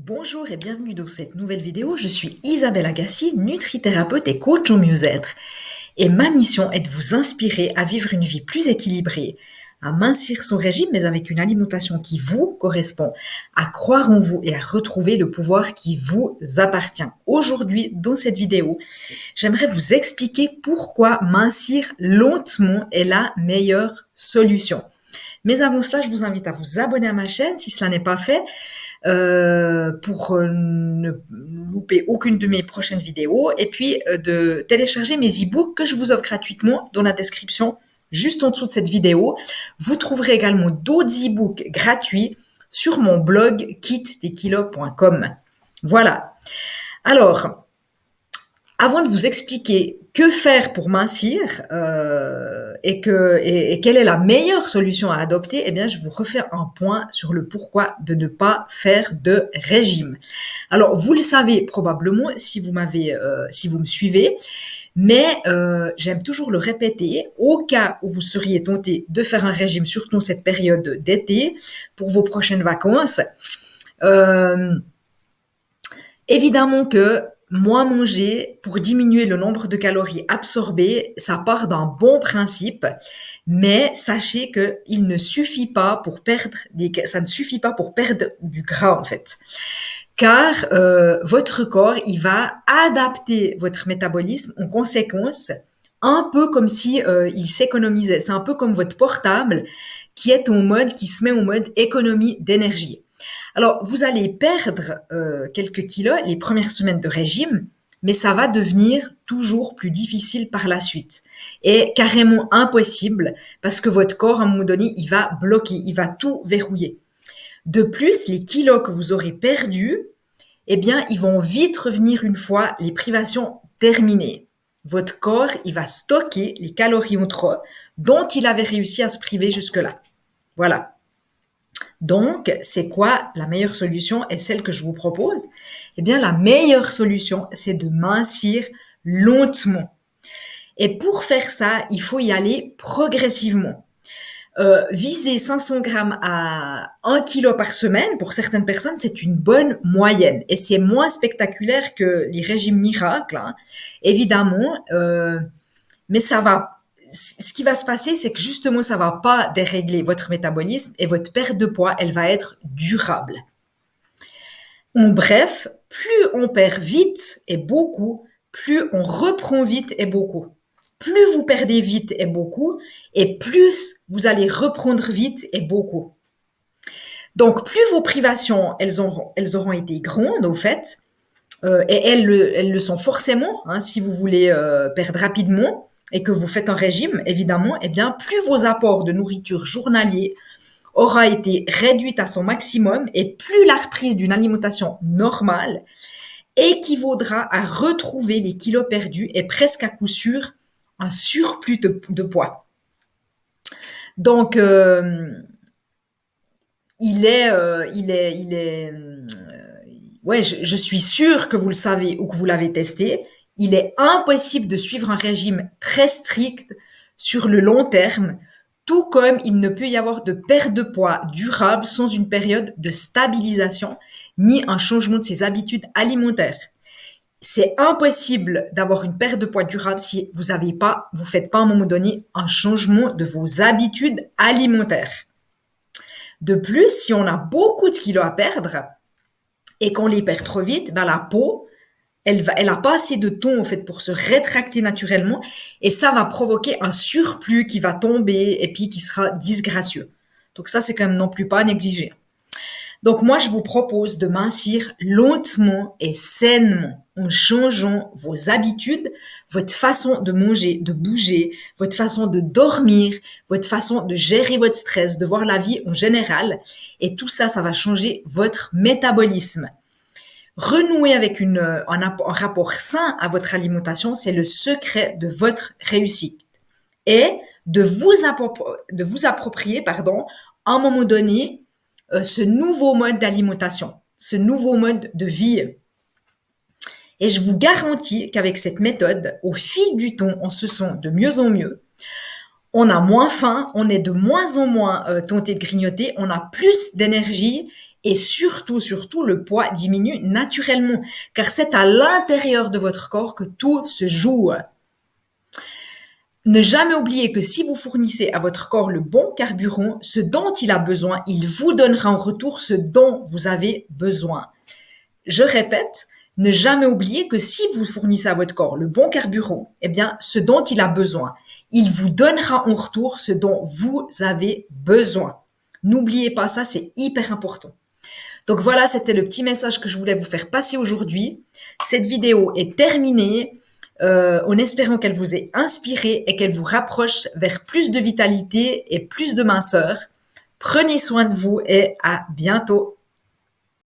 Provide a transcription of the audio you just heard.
Bonjour et bienvenue dans cette nouvelle vidéo. Je suis Isabelle Agassi, nutrithérapeute et coach au mieux-être. Et ma mission est de vous inspirer à vivre une vie plus équilibrée, à mincir son régime mais avec une alimentation qui vous correspond, à croire en vous et à retrouver le pouvoir qui vous appartient. Aujourd'hui, dans cette vidéo, j'aimerais vous expliquer pourquoi mincir lentement est la meilleure solution. Mais avant cela, je vous invite à vous abonner à ma chaîne si cela n'est pas fait pour ne louper aucune de mes prochaines vidéos et puis de télécharger mes e-books que je vous offre gratuitement dans la description juste en dessous de cette vidéo. Vous trouverez également d'autres e-books gratuits sur mon blog kitteskilos.com. Voilà. Alors, avant de vous expliquer que faire pour mincir et quelle est la meilleure solution à adopter, eh bien, je vous refais un point sur le pourquoi de ne pas faire de régime. Alors, vous le savez probablement si vous me suivez, mais j'aime toujours le répéter au cas où vous seriez tenté de faire un régime, surtout en cette période d'été, pour vos prochaines vacances. Euh, Évidemment que moins manger pour diminuer le nombre de calories absorbées, ça part d'un bon principe, mais sachez que il ne suffit pas pour ça ne suffit pas pour perdre du gras en fait, car votre corps il va adapter votre métabolisme en conséquence, un peu comme si il s'économisait. C'est un peu comme votre portable qui se met en mode économie d'énergie. Alors, vous allez perdre quelques kilos les premières semaines de régime, mais ça va devenir toujours plus difficile par la suite et carrément impossible parce que votre corps, à un moment donné, il va bloquer, il va tout verrouiller. De plus, les kilos que vous aurez perdus, eh bien, ils vont vite revenir une fois les privations terminées. Votre corps, il va stocker les calories en trop dont il avait réussi à se priver jusque-là. Voilà. Donc, c'est quoi la meilleure solution et celle que je vous propose? Eh bien, la meilleure solution, c'est de mincir lentement. Et pour faire ça, il faut y aller progressivement. Viser 500 grammes à 1 kilo par semaine, pour certaines personnes, c'est une bonne moyenne. Et c'est moins spectaculaire que les régimes miracles, hein, évidemment, mais ça va. Ce qui va se passer, c'est que justement, ça va pas dérégler votre métabolisme et votre perte de poids, elle va être durable. En bref, plus on perd vite et beaucoup, plus on reprend vite et beaucoup. Plus vous perdez vite et beaucoup, et plus vous allez reprendre vite et beaucoup. Donc, plus vos privations, elles auront été grandes, au fait, et elles le sont forcément, hein, si vous voulez perdre rapidement et que vous faites un régime, évidemment, eh bien, plus vos apports de nourriture journaliers aura été réduite à son maximum et plus la reprise d'une alimentation normale équivaudra à retrouver les kilos perdus et presque à coup sûr un surplus de poids. Donc, ouais, je suis sûre que vous le savez ou que vous l'avez testé. Il est impossible de suivre un régime très strict sur le long terme, tout comme il ne peut y avoir de perte de poids durable sans une période de stabilisation ni un changement de ses habitudes alimentaires. C'est impossible d'avoir une perte de poids durable si vous faites pas à un moment donné un changement de vos habitudes alimentaires. De plus, si on a beaucoup de kilos à perdre et qu'on les perd trop vite, ben la peau, elle a pas assez de temps en fait pour se rétracter naturellement et ça va provoquer un surplus qui va tomber et puis qui sera disgracieux. Donc ça, c'est quand même non plus pas à négliger. Donc moi, je vous propose de mincir lentement et sainement en changeant vos habitudes, votre façon de manger, de bouger, votre façon de dormir, votre façon de gérer votre stress, de voir la vie en général. Et tout ça, ça va changer votre métabolisme. Renouer avec un rapport sain à votre alimentation, c'est le secret de votre réussite. Et de vous approprier, à un moment donné, ce nouveau mode d'alimentation, ce nouveau mode de vie. Et je vous garantis qu'avec cette méthode, au fil du temps, on se sent de mieux en mieux. On a moins faim, on est de moins en moins tenté de grignoter, on a plus d'énergie Et surtout, surtout, le poids diminue naturellement, car c'est à l'intérieur de votre corps que tout se joue. Ne jamais oublier que si vous fournissez à votre corps le bon carburant, ce dont il a besoin, il vous donnera en retour ce dont vous avez besoin. Je répète, ne jamais oublier que si vous fournissez à votre corps le bon carburant, eh bien, ce dont il a besoin, il vous donnera en retour ce dont vous avez besoin. N'oubliez pas ça, c'est hyper important. Donc voilà, c'était le petit message que je voulais vous faire passer aujourd'hui. Cette vidéo est terminée. En espérant qu'elle vous ait inspiré et qu'elle vous rapproche vers plus de vitalité et plus de minceur. Prenez soin de vous et à bientôt.